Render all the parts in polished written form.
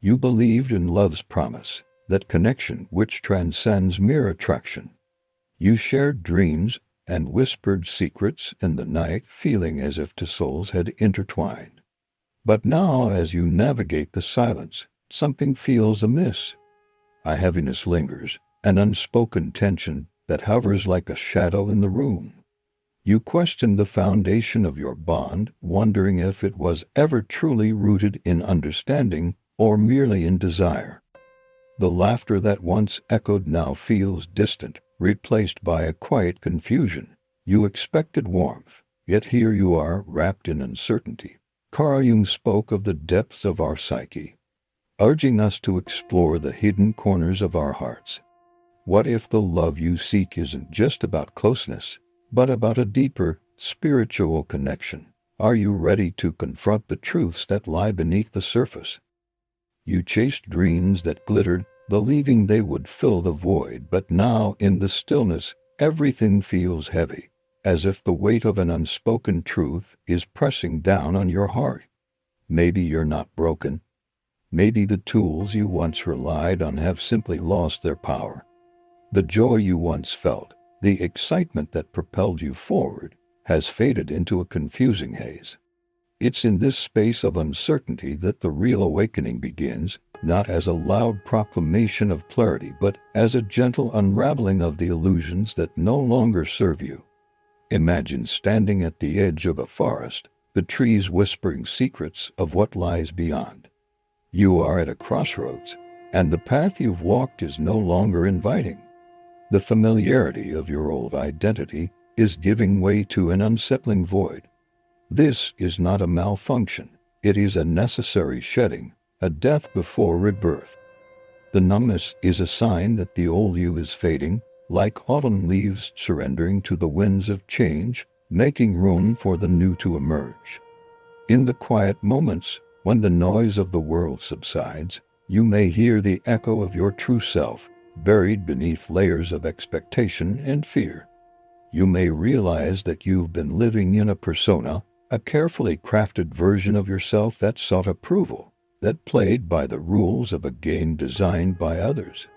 You believed in love's promise, that connection which transcends mere attraction. You shared dreams and whispered secrets in the night, feeling as if two souls had intertwined. But now, as you navigate the silence, something feels amiss. A heaviness lingers, an unspoken tension that hovers like a shadow in the room. You question the foundation of your bond, wondering if it was ever truly rooted in understanding or merely in desire. The laughter that once echoed now feels distant, replaced by a quiet confusion. You expected warmth, yet here you are wrapped in uncertainty. Carl Jung spoke of the depths of our psyche, urging us to explore the hidden corners of our hearts. What if the love you seek isn't just about closeness, but about a deeper, spiritual connection? Are you ready to confront the truths that lie beneath the surface? You chased dreams that glittered, believing they would fill the void, but now, in the stillness, everything feels heavy, as if the weight of an unspoken truth is pressing down on your heart. Maybe you're not broken. Maybe the tools you once relied on have simply lost their power. The joy you once felt, the excitement that propelled you forward, has faded into a confusing haze. It's in this space of uncertainty that the real awakening begins, not as a loud proclamation of clarity, but as a gentle unraveling of the illusions that no longer serve you. Imagine standing at the edge of a forest, the trees whispering secrets of what lies beyond. You are at a crossroads, and the path you've walked is no longer inviting. The familiarity of your old identity is giving way to an unsettling void. This is not a malfunction, it is a necessary shedding, a death before rebirth. The numbness is a sign that the old you is fading, like autumn leaves surrendering to the winds of change, making room for the new to emerge. In the quiet moments, when the noise of the world subsides, you may hear the echo of your true self, buried beneath layers of expectation and fear. You may realize that you've been living in a persona, a carefully crafted version of yourself that sought approval, that played by the rules of a game designed by others.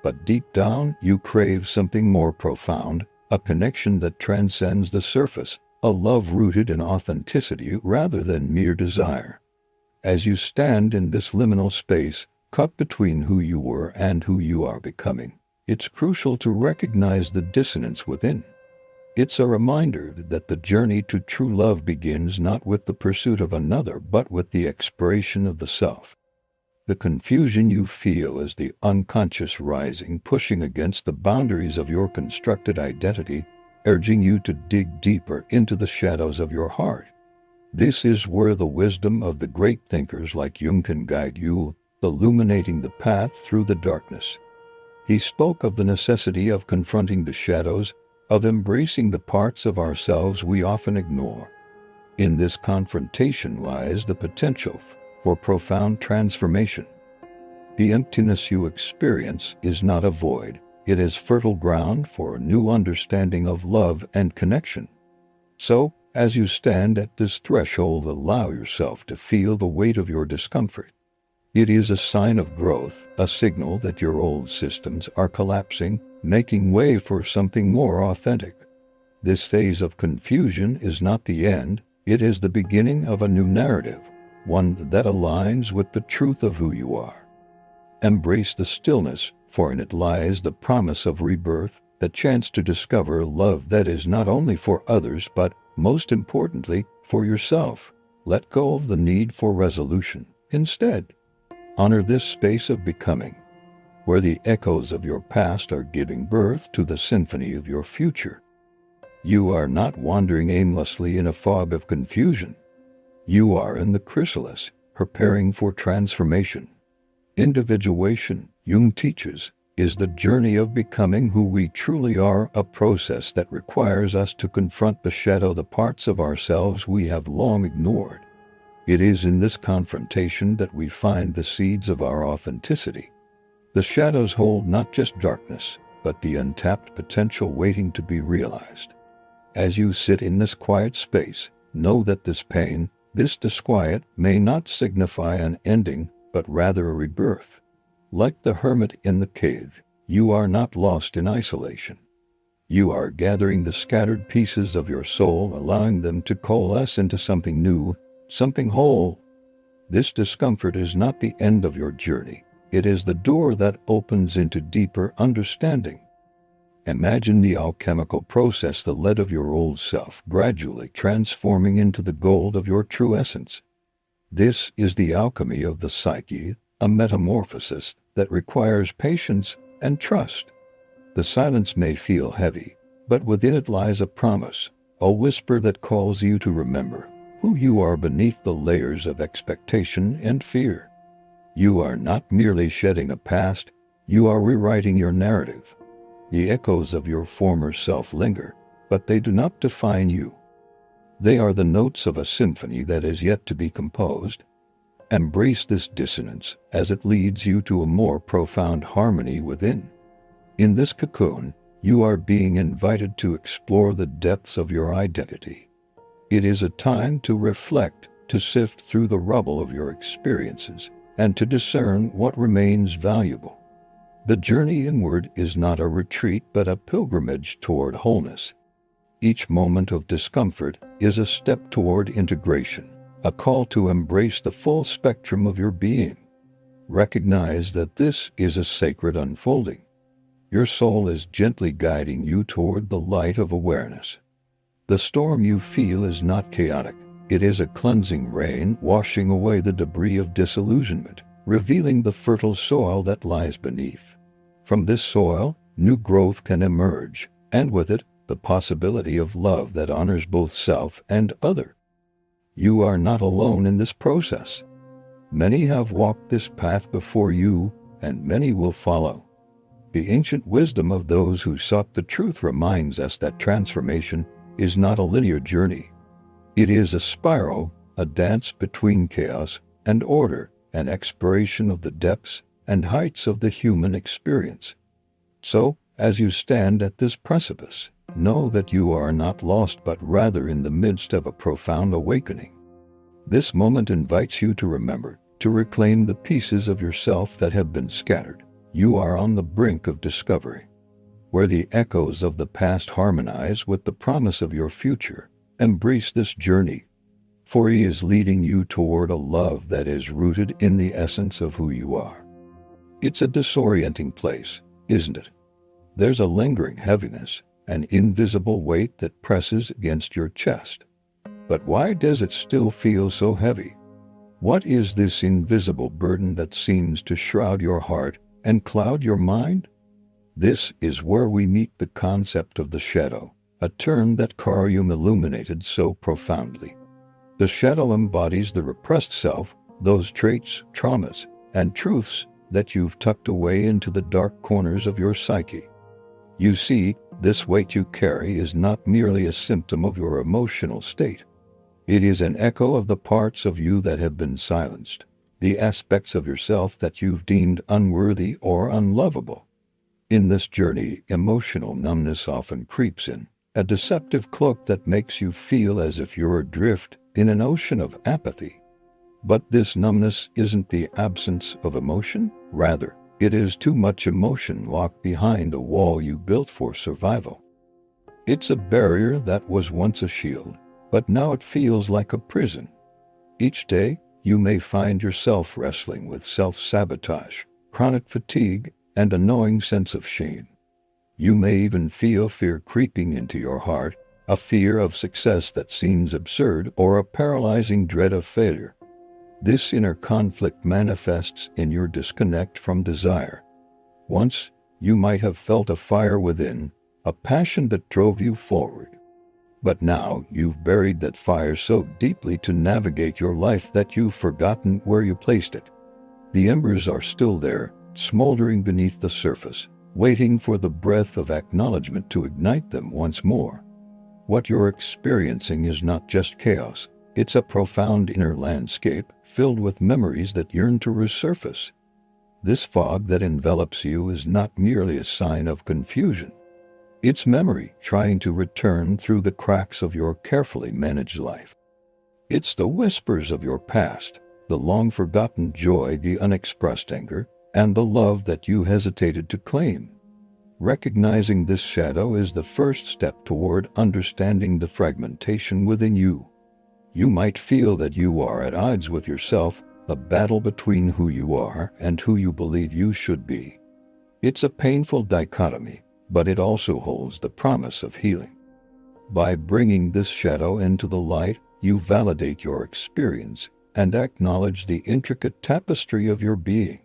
But deep down, you crave something more profound, a connection that transcends the surface, a love rooted in authenticity rather than mere desire. As you stand in this liminal space, caught between who you were and who you are becoming, it's crucial to recognize the dissonance within. It's a reminder that the journey to true love begins not with the pursuit of another, but with the expiration of the self. The confusion you feel is the unconscious rising, pushing against the boundaries of your constructed identity, urging you to dig deeper into the shadows of your heart. This is where the wisdom of the great thinkers like Jung can guide you, illuminating the path through the darkness. He spoke of the necessity of confronting the shadows, of embracing the parts of ourselves we often ignore. In this confrontation lies the potential for profound transformation. The emptiness you experience is not a void, it is fertile ground for a new understanding of love and connection. So, as you stand at this threshold, allow yourself to feel the weight of your discomfort. It is a sign of growth, a signal that your old systems are collapsing, making way for something more authentic. This phase of confusion is not the end, it is the beginning of a new narrative, one that aligns with the truth of who you are. Embrace the stillness, for in it lies the promise of rebirth, the chance to discover love that is not only for others but, most importantly, for yourself. Let go of the need for resolution. Instead, honor this space of becoming, where the echoes of your past are giving birth to the symphony of your future. You are not wandering aimlessly in a fog of confusion. You are in the chrysalis, preparing for transformation. Individuation, Jung teaches, is the journey of becoming who we truly are, a process that requires us to confront the parts of ourselves we have long ignored. It is in this confrontation that we find the seeds of our authenticity. The shadows hold not just darkness, but the untapped potential waiting to be realized. As you sit in this quiet space, know that this pain, this disquiet, may not signify an ending, but rather a rebirth. Like the hermit in the cave, you are not lost in isolation. You are gathering the scattered pieces of your soul, allowing them to coalesce into something new, something whole. This discomfort is not the end of your journey. It is the door that opens into deeper understanding. Imagine the alchemical process, the lead of your old self gradually transforming into the gold of your true essence. This is the alchemy of the psyche, a metamorphosis that requires patience and trust. The silence may feel heavy, but within it lies a promise, a whisper that calls you to remember who you are beneath the layers of expectation and fear. You are not merely shedding a past, you are rewriting your narrative. The echoes of your former self linger, but they do not define you. They are the notes of a symphony that is yet to be composed. Embrace this dissonance as it leads you to a more profound harmony within. In this cocoon, you are being invited to explore the depths of your identity. It is a time to reflect, to sift through the rubble of your experiences, and to discern what remains valuable. The journey inward is not a retreat but a pilgrimage toward wholeness. Each moment of discomfort is a step toward integration, a call to embrace the full spectrum of your being. Recognize that this is a sacred unfolding. Your soul is gently guiding you toward the light of awareness. The storm you feel is not chaotic. It is a cleansing rain washing away the debris of disillusionment, revealing the fertile soil that lies beneath. From this soil, new growth can emerge, and with it, the possibility of love that honors both self and other. You are not alone in this process. Many have walked this path before you, and many will follow. The ancient wisdom of those who sought the truth reminds us that transformation is not a linear journey. It is a spiral, a dance between chaos and order, an exploration of the depths and heights of the human experience. So, as you stand at this precipice, know that you are not lost but rather in the midst of a profound awakening. This moment invites you to remember, to reclaim the pieces of yourself that have been scattered. You are on the brink of discovery, where the echoes of the past harmonize with the promise of your future. Embrace this journey, for he is leading you toward a love that is rooted in the essence of who you are. It's a disorienting place, isn't it? There's a lingering heaviness, an invisible weight that presses against your chest. But why does it still feel so heavy? What is this invisible burden that seems to shroud your heart and cloud your mind? This is where we meet the concept of the shadow, a term that Carl Jung illuminated so profoundly. The shadow embodies the repressed self, those traits, traumas, and truths that you've tucked away into the dark corners of your psyche. You see, this weight you carry is not merely a symptom of your emotional state. It is an echo of the parts of you that have been silenced, the aspects of yourself that you've deemed unworthy or unlovable. In this journey, emotional numbness often creeps in, a deceptive cloak that makes you feel as if you're adrift in an ocean of apathy. But this numbness isn't the absence of emotion. Rather, it is too much emotion locked behind a wall you built for survival. It's a barrier that was once a shield, but now it feels like a prison. Each day, you may find yourself wrestling with self-sabotage, chronic fatigue, and a gnawing sense of shame. You may even feel fear creeping into your heart, a fear of success that seems absurd or a paralyzing dread of failure. This inner conflict manifests in your disconnect from desire. Once, you might have felt a fire within, a passion that drove you forward. But now you've buried that fire so deeply to navigate your life that you've forgotten where you placed it. The embers are still there, smoldering beneath the surface, waiting for the breath of acknowledgement to ignite them once more. What you're experiencing is not just chaos. It's a profound inner landscape filled with memories that yearn to resurface. This fog that envelops you is not merely a sign of confusion. It's memory trying to return through the cracks of your carefully managed life. It's the whispers of your past, the long-forgotten joy, the unexpressed anger, and the love that you hesitated to claim. Recognizing this shadow is the first step toward understanding the fragmentation within you. You might feel that you are at odds with yourself, a battle between who you are and who you believe you should be. It's a painful dichotomy, but it also holds the promise of healing. By bringing this shadow into the light, you validate your experience and acknowledge the intricate tapestry of your being.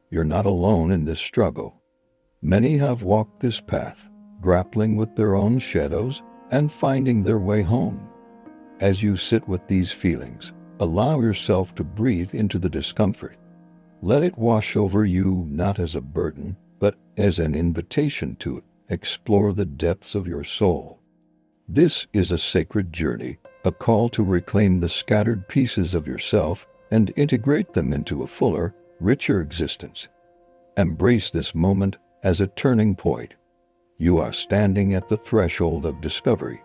You're not alone in this struggle. Many have walked this path, grappling with their own shadows and finding their way home. As you sit with these feelings, allow yourself to breathe into the discomfort. Let it wash over you, not as a burden, but as an invitation to explore the depths of your soul. This is a sacred journey, a call to reclaim the scattered pieces of yourself and integrate them into a fuller, richer existence. Embrace this moment as a turning point. You are standing at the threshold of discovery.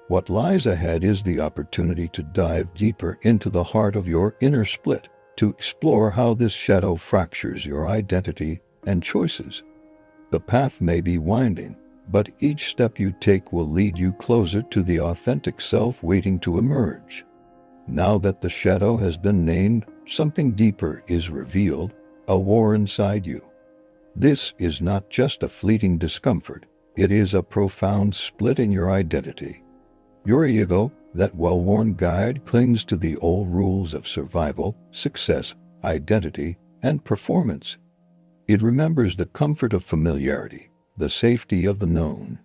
What lies ahead is the opportunity to dive deeper into the heart of your inner split, to explore how this shadow fractures your identity and choices. The path may be winding, but each step you take will lead you closer to the authentic self waiting to emerge. Now that the shadow has been named, something deeper is revealed, a war inside you. This is not just a fleeting discomfort, it is a profound split in your identity. Your ego, that well-worn guide, clings to the old rules of survival, success, identity, and performance. It remembers the comfort of familiarity, the safety of the known.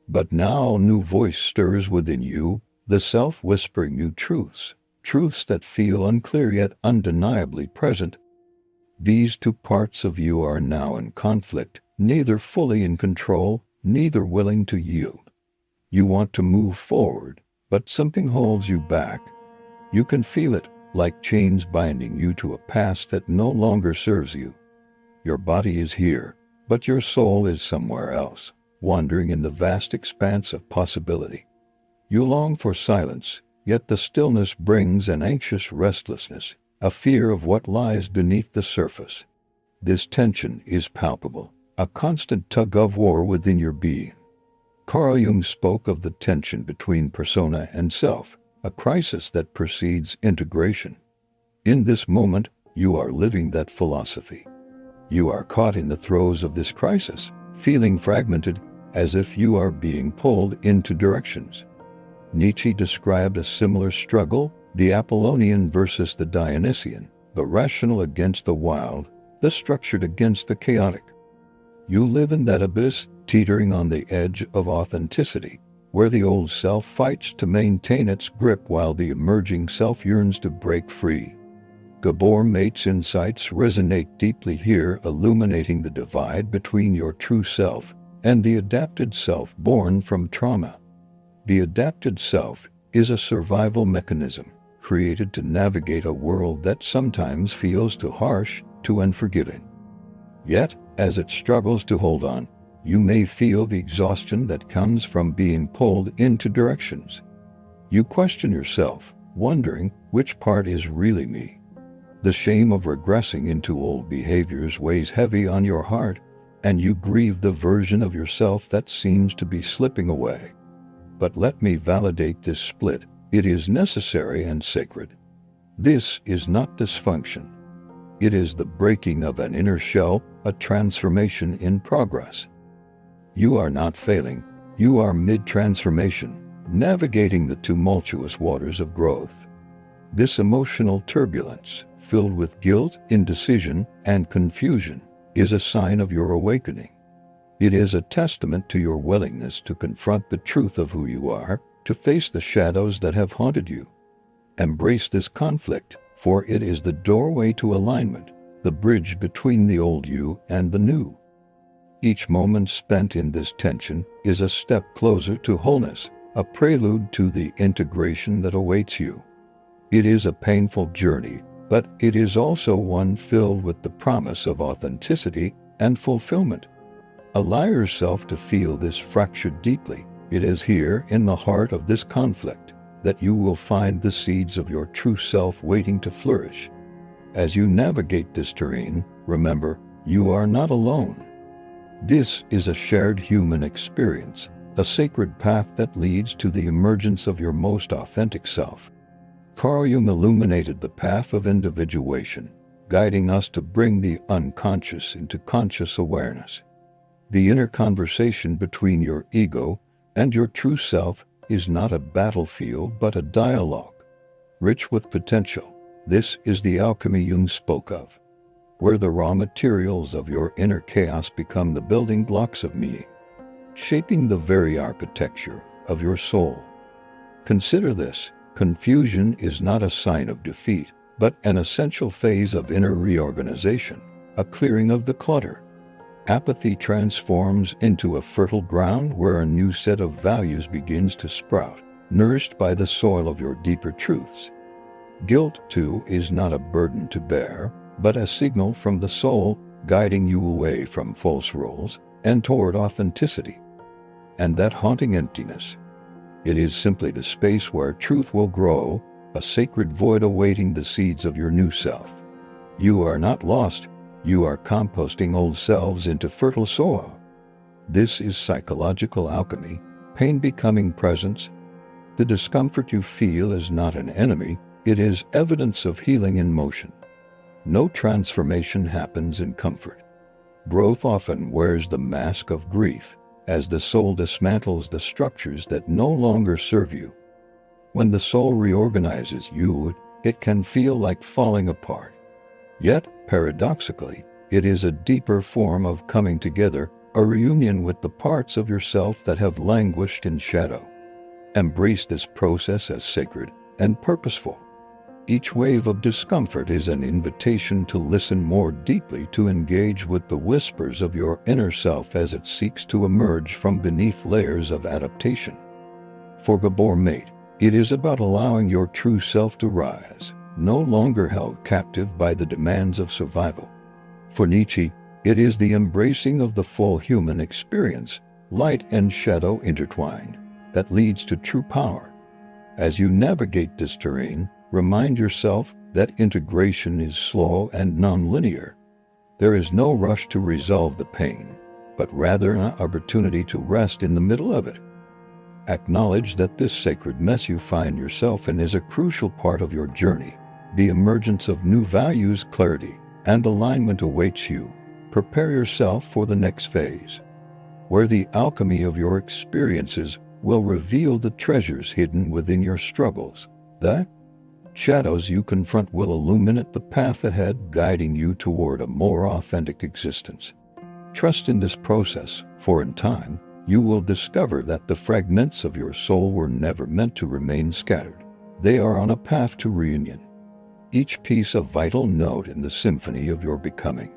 But now a new voice stirs within you, the self whispering new truths, truths that feel unclear yet undeniably present. These two parts of you are now in conflict, neither fully in control, neither willing to yield. You want to move forward, but something holds you back. You can feel it, like chains binding you to a past that no longer serves you. Your body is here, but your soul is somewhere else, wandering in the vast expanse of possibility. You long for silence, yet the stillness brings an anxious restlessness, a fear of what lies beneath the surface. This tension is palpable, a constant tug-of-war within your being. Carl Jung spoke of the tension between persona and self, a crisis that precedes integration. In this moment, you are living that philosophy. You are caught in the throes of this crisis, feeling fragmented, as if you are being pulled into directions. Nietzsche described a similar struggle, the Apollonian versus the Dionysian, the rational against the wild, the structured against the chaotic. You live in that abyss, teetering on the edge of authenticity, where the old self fights to maintain its grip while the emerging self yearns to break free. Gabor Mate's insights resonate deeply here, illuminating the divide between your true self and the adapted self born from trauma. The adapted self is a survival mechanism created to navigate a world that sometimes feels too harsh, too unforgiving. Yet, as it struggles to hold on, you may feel the exhaustion that comes from being pulled into directions. You question yourself, wondering which part is really me. The shame of regressing into old behaviors weighs heavy on your heart, and you grieve the version of yourself that seems to be slipping away. But let me validate this split. It is necessary and sacred. This is not dysfunction. It is the breaking of an inner shell, a transformation in progress. You are not failing. You are mid-transformation, navigating the tumultuous waters of growth. This emotional turbulence, filled with guilt, indecision, and confusion, is a sign of your awakening. It is a testament to your willingness to confront the truth of who you are, to face the shadows that have haunted you. Embrace this conflict, for it is the doorway to alignment, the bridge between the old you and the new. Each moment spent in this tension is a step closer to wholeness, a prelude to the integration that awaits you. It is a painful journey, but it is also one filled with the promise of authenticity and fulfillment. Allow yourself to feel this fracture deeply. It is here, in the heart of this conflict, that you will find the seeds of your true self waiting to flourish. As you navigate this terrain, remember, you are not alone. This is a shared human experience, a sacred path that leads to the emergence of your most authentic self. Carl Jung illuminated the path of individuation, guiding us to bring the unconscious into conscious awareness. The inner conversation between your ego and your true self is not a battlefield but a dialogue, rich with potential. This is the alchemy Jung spoke of, where the raw materials of your inner chaos become the building blocks of meaning, shaping the very architecture of your soul. Consider this: confusion is not a sign of defeat, but an essential phase of inner reorganization, a clearing of the clutter. Apathy transforms into a fertile ground where a new set of values begins to sprout, nourished by the soil of your deeper truths. Guilt, too, is not a burden to bear, but a signal from the soul, guiding you away from false roles and toward authenticity. And that haunting emptiness, it is simply the space where truth will grow, a sacred void awaiting the seeds of your new self. You are not lost, you are composting old selves into fertile soil. This is psychological alchemy, pain becoming presence. The discomfort you feel is not an enemy, it is evidence of healing in motion. No transformation happens in comfort. Growth often wears the mask of grief, as the soul dismantles the structures that no longer serve you. When the soul reorganizes you, it can feel like falling apart. Yet, paradoxically, it is a deeper form of coming together, a reunion with the parts of yourself that have languished in shadow. Embrace this process as sacred and purposeful. Each wave of discomfort is an invitation to listen more deeply, to engage with the whispers of your inner self as it seeks to emerge from beneath layers of adaptation. For Gabor Mate, it is about allowing your true self to rise, no longer held captive by the demands of survival. For Nietzsche, it is the embracing of the full human experience, light and shadow intertwined, that leads to true power. As you navigate this terrain, remind yourself that integration is slow and non-linear. There is no rush to resolve the pain, but rather an opportunity to rest in the middle of it. Acknowledge that this sacred mess you find yourself in is a crucial part of your journey. The emergence of new values, clarity, and alignment awaits you. Prepare yourself for the next phase, where the alchemy of your experiences will reveal the treasures hidden within your struggles. The shadows you confront will illuminate the path ahead, guiding you toward a more authentic existence. Trust in this process, for in time, you will discover that the fragments of your soul were never meant to remain scattered. They are on a path to reunion, each piece a vital note in the symphony of your becoming.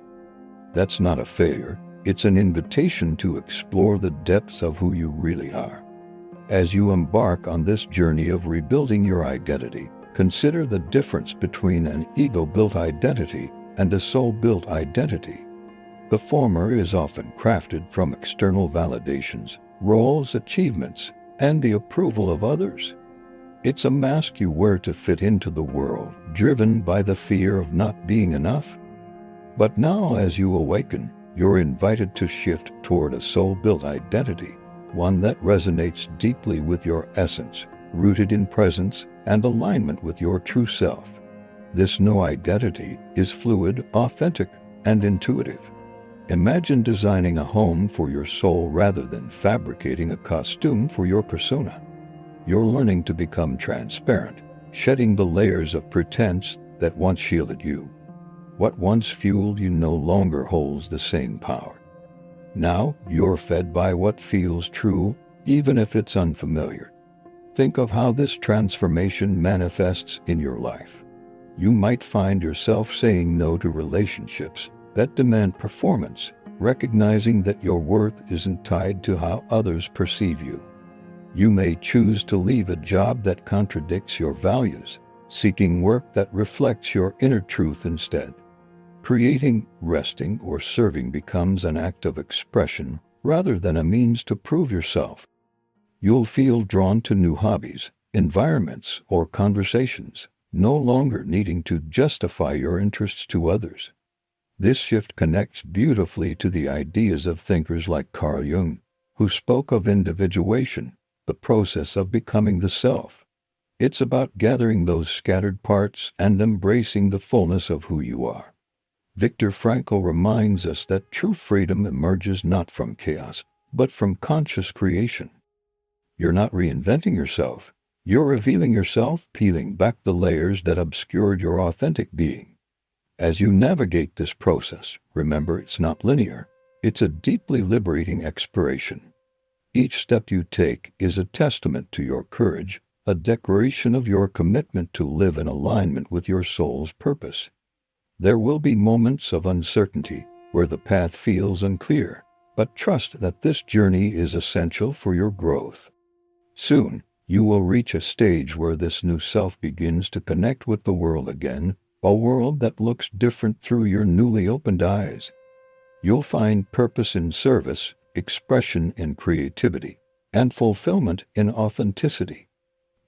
That's not a failure, it's an invitation to explore the depths of who you really are. As you embark on this journey of rebuilding your identity, consider the difference between an ego-built identity and a soul-built identity. The former is often crafted from external validations, roles, achievements, and the approval of others. It's a mask you wear to fit into the world, driven by the fear of not being enough. But now, as you awaken, you're invited to shift toward a soul-built identity, one that resonates deeply with your essence, rooted in presence and alignment with your true self. This new identity is fluid, authentic, and intuitive. Imagine designing a home for your soul rather than fabricating a costume for your persona. You're learning to become transparent, shedding the layers of pretense that once shielded you. What once fueled you no longer holds the same power. Now, you're fed by what feels true, even if it's unfamiliar. Think of how this transformation manifests in your life. You might find yourself saying no to relationships that demand performance, recognizing that your worth isn't tied to how others perceive you. You may choose to leave a job that contradicts your values, seeking work that reflects your inner truth instead. Creating, resting, or serving becomes an act of expression rather than a means to prove yourself. You'll feel drawn to new hobbies, environments, or conversations, no longer needing to justify your interests to others. This shift connects beautifully to the ideas of thinkers like Carl Jung, who spoke of individuation, the process of becoming the self. It's about gathering those scattered parts and embracing the fullness of who you are. Viktor Frankl reminds us that true freedom emerges not from chaos, but from conscious creation. You're not reinventing yourself. You're revealing yourself, peeling back the layers that obscured your authentic being. As you navigate this process, remember it's not linear. It's a deeply liberating exploration. Each step you take is a testament to your courage, a declaration of your commitment to live in alignment with your soul's purpose. There will be moments of uncertainty where the path feels unclear, but trust that this journey is essential for your growth. Soon, you will reach a stage where this new self begins to connect with the world again, a world that looks different through your newly opened eyes. You'll find purpose in service, expression in creativity, and fulfillment in authenticity.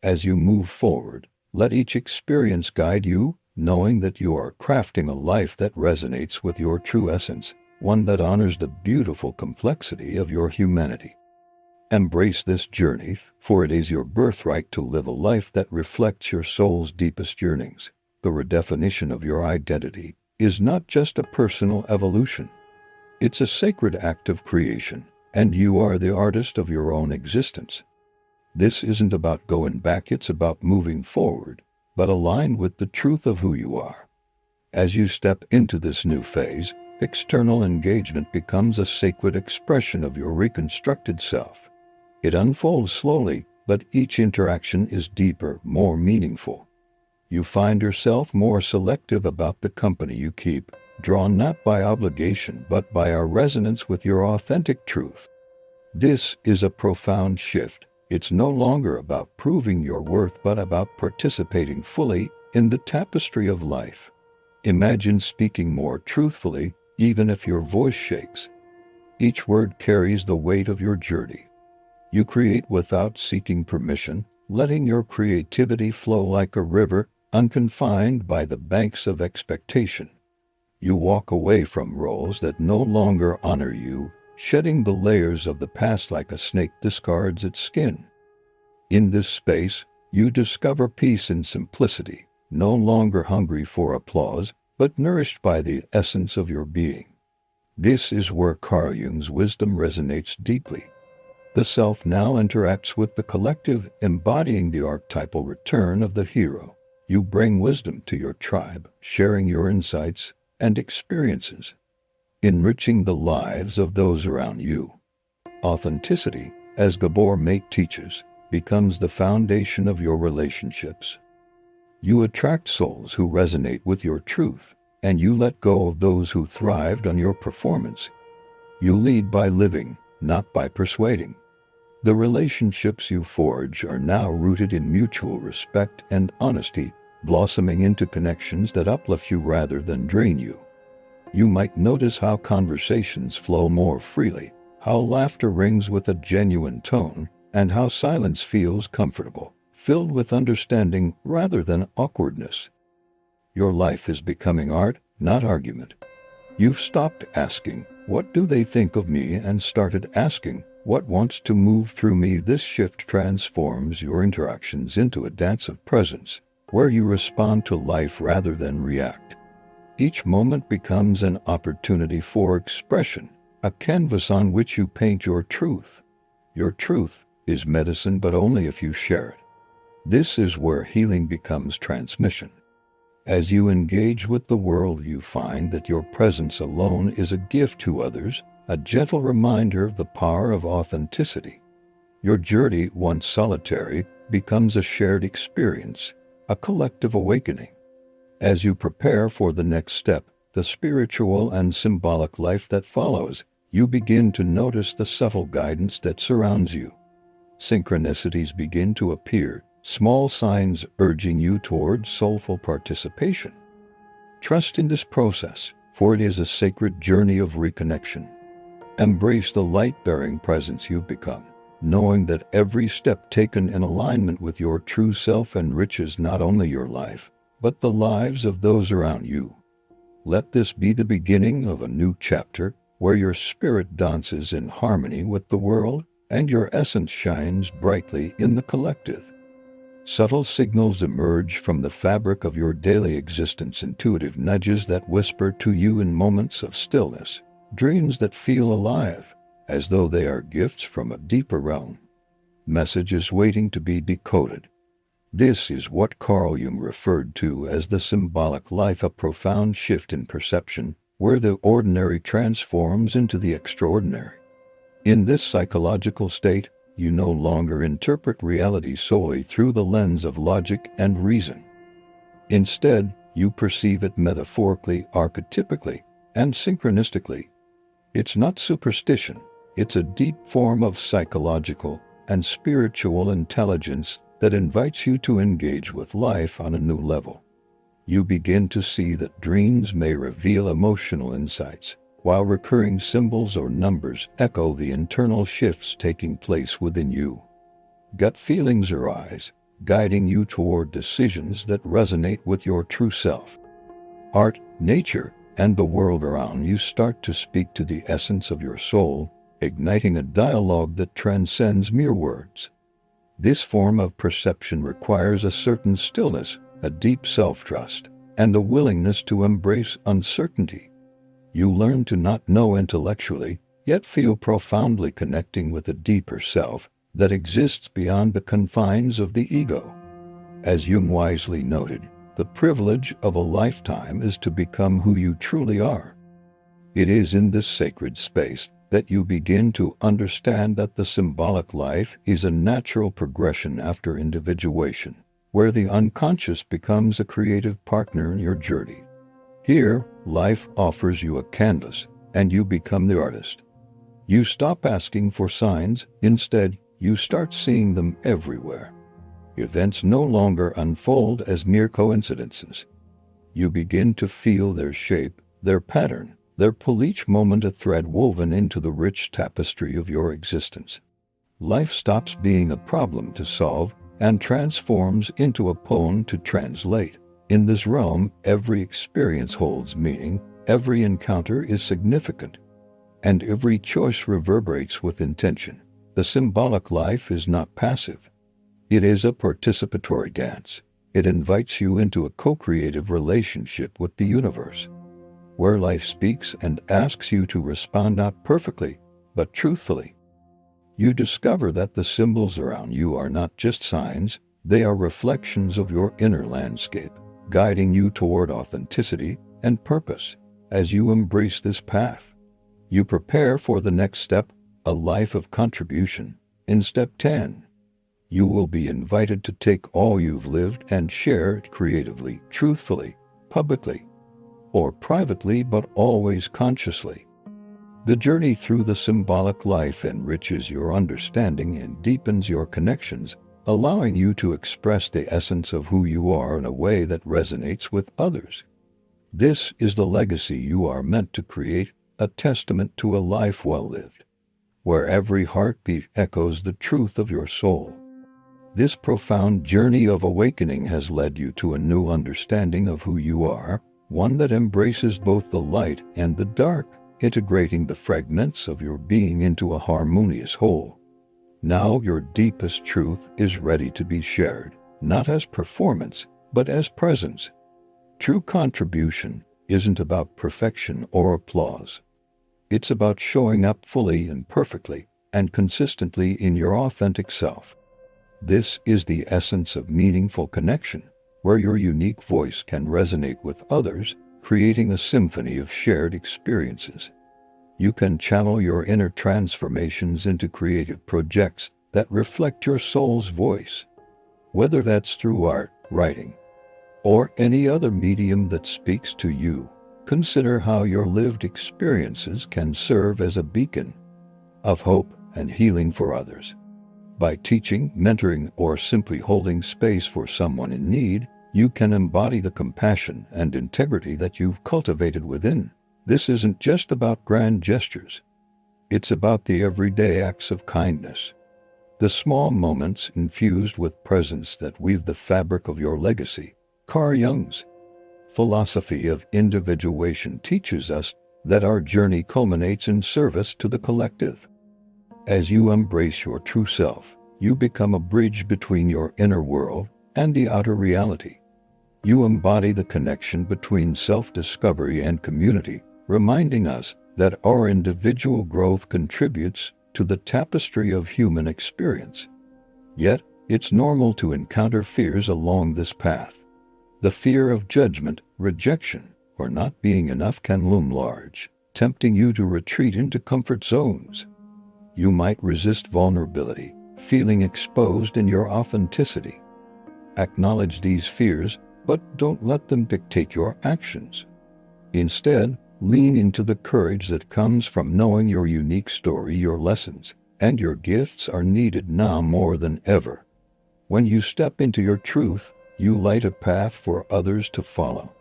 As you move forward, let each experience guide you, knowing that you are crafting a life that resonates with your true essence, one that honors the beautiful complexity of your humanity. Embrace this journey, for it is your birthright to live a life that reflects your soul's deepest yearnings. The redefinition of your identity is not just a personal evolution. It's a sacred act of creation, and you are the artist of your own existence. This isn't about going back, it's about moving forward, but aligned with the truth of who you are. As you step into this new phase, external engagement becomes a sacred expression of your reconstructed self. It unfolds slowly, but each interaction is deeper, more meaningful. You find yourself more selective about the company you keep, drawn not by obligation but by a resonance with your authentic truth. This is a profound shift. It's no longer about proving your worth but about participating fully in the tapestry of life. Imagine speaking more truthfully, even if your voice shakes. Each word carries the weight of your journey. You create without seeking permission, letting your creativity flow like a river, unconfined by the banks of expectation. You walk away from roles that no longer honor you, shedding the layers of the past like a snake discards its skin. In this space, you discover peace and simplicity, no longer hungry for applause, but nourished by the essence of your being. This is where Carl Jung's wisdom resonates deeply. The self now interacts with the collective, embodying the archetypal return of the hero. You bring wisdom to your tribe, sharing your insights and experiences, enriching the lives of those around you. Authenticity, as Gabor Mate teaches, becomes the foundation of your relationships. You attract souls who resonate with your truth, and you let go of those who thrived on your performance. You lead by living, not by persuading. The relationships you forge are now rooted in mutual respect and honesty, blossoming into connections that uplift you rather than drain you. You might notice how conversations flow more freely, how laughter rings with a genuine tone, and how silence feels comfortable, filled with understanding rather than awkwardness. Your life is becoming art, not argument. You've stopped asking, "What do they think of me?" and started asking, "What wants to move through me?" This shift transforms your interactions into a dance of presence, where you respond to life rather than react. Each moment becomes an opportunity for expression, a canvas on which you paint your truth. Your truth is medicine, but only if you share it. This is where healing becomes transmission. As you engage with the world, you find that your presence alone is a gift to others, a gentle reminder of the power of authenticity. Your journey, once solitary, becomes a shared experience, a collective awakening. As you prepare for the next step, the spiritual and symbolic life that follows, you begin to notice the subtle guidance that surrounds you. Synchronicities begin to appear, small signs urging you toward soulful participation. Trust in this process, for it is a sacred journey of reconnection. Embrace the light-bearing presence you've become, knowing that every step taken in alignment with your true self enriches not only your life, but the lives of those around you. Let this be the beginning of a new chapter where your spirit dances in harmony with the world and your essence shines brightly in the collective. Subtle signals emerge from the fabric of your daily existence, intuitive nudges that whisper to you in moments of stillness, dreams that feel alive, as though they are gifts from a deeper realm. Messages waiting to be decoded. This is what Carl Jung referred to as the symbolic life, a profound shift in perception, where the ordinary transforms into the extraordinary. In this psychological state, you no longer interpret reality solely through the lens of logic and reason. Instead, you perceive it metaphorically, archetypically, and synchronistically. It's not superstition, it's a deep form of psychological and spiritual intelligence that invites you to engage with life on a new level. You begin to see that dreams may reveal emotional insights, while recurring symbols or numbers echo the internal shifts taking place within you. Gut feelings arise, guiding you toward decisions that resonate with your true self. Art, nature, and the world around you start to speak to the essence of your soul, igniting a dialogue that transcends mere words. This form of perception requires a certain stillness, a deep self-trust, and a willingness to embrace uncertainty. You learn to not know intellectually, yet feel profoundly connecting with a deeper self that exists beyond the confines of the ego. As Jung wisely noted, the privilege of a lifetime is to become who you truly are. It is in this sacred space that you begin to understand that the symbolic life is a natural progression after individuation, where the unconscious becomes a creative partner in your journey. Here, life offers you a canvas, and you become the artist. You stop asking for signs, instead, you start seeing them everywhere. Events no longer unfold as mere coincidences. You begin to feel their shape, their pattern, their pull, each moment a thread woven into the rich tapestry of your existence. Life stops being a problem to solve and transforms into a poem to translate. In this realm, every experience holds meaning, every encounter is significant, and every choice reverberates with intention. The symbolic life is not passive. It is a participatory dance. It invites you into a co-creative relationship with the universe, where life speaks and asks you to respond not perfectly, but truthfully. You discover that the symbols around you are not just signs, they are reflections of your inner landscape, guiding you toward authenticity and purpose. As you embrace this path, you prepare for the next step, a life of contribution. In step 10, you will be invited to take all you've lived and share it creatively, truthfully, publicly, or privately, but always consciously. The journey through the symbolic life enriches your understanding and deepens your connections, allowing you to express the essence of who you are in a way that resonates with others. This is the legacy you are meant to create, a testament to a life well lived, where every heartbeat echoes the truth of your soul. This profound journey of awakening has led you to a new understanding of who you are, one that embraces both the light and the dark, integrating the fragments of your being into a harmonious whole. Now your deepest truth is ready to be shared, not as performance, but as presence. True contribution isn't about perfection or applause. It's about showing up fully and perfectly and consistently in your authentic self. This is the essence of meaningful connection, where your unique voice can resonate with others, creating a symphony of shared experiences. You can channel your inner transformations into creative projects that reflect your soul's voice. Whether that's through art, writing, or any other medium that speaks to you, consider how your lived experiences can serve as a beacon of hope and healing for others. By teaching, mentoring, or simply holding space for someone in need, you can embody the compassion and integrity that you've cultivated within. This isn't just about grand gestures. It's about the everyday acts of kindness, the small moments infused with presence that weave the fabric of your legacy. Carl Jung's philosophy of individuation teaches us that our journey culminates in service to the collective. As you embrace your true self, you become a bridge between your inner world and the outer reality. You embody the connection between self-discovery and community, reminding us that our individual growth contributes to the tapestry of human experience. Yet, it's normal to encounter fears along this path. The fear of judgment, rejection, or not being enough can loom large, tempting you to retreat into comfort zones. You might resist vulnerability, feeling exposed in your authenticity. Acknowledge these fears, but don't let them dictate your actions. Instead, lean into the courage that comes from knowing your unique story, your lessons, and your gifts are needed now more than ever. When you step into your truth, you light a path for others to follow.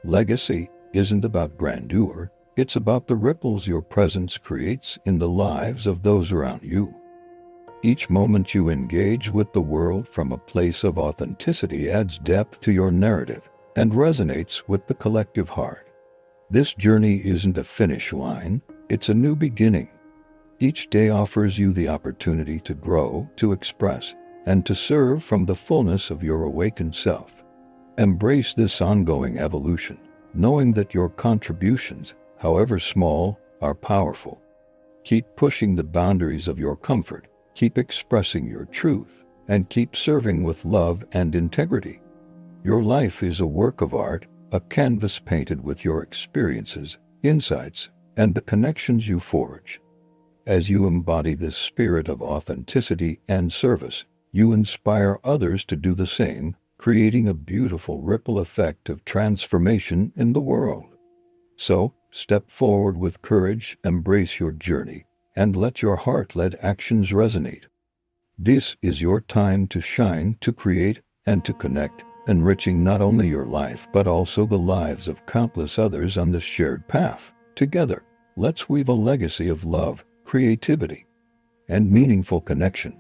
Legacy isn't about grandeur, it's about the ripples your presence creates in the lives of those around you. Each moment you engage with the world from a place of authenticity adds depth to your narrative and resonates with the collective heart. This journey isn't a finish line, it's a new beginning. Each day offers you the opportunity to grow, to express, and to serve from the fullness of your awakened self. Embrace this ongoing evolution, knowing that your contributions, however small, are powerful. Keep pushing the boundaries of your comfort, keep expressing your truth, and keep serving with love and integrity. Your life is a work of art, a canvas painted with your experiences, insights, and the connections you forge. As you embody this spirit of authenticity and service, you inspire others to do the same, creating a beautiful ripple effect of transformation in the world. So, step forward with courage, embrace your journey, and let your heart-led actions resonate. This is your time to shine, to create, and to connect, enriching not only your life but also the lives of countless others on this shared path. Together, let's weave a legacy of love, creativity, and meaningful connection.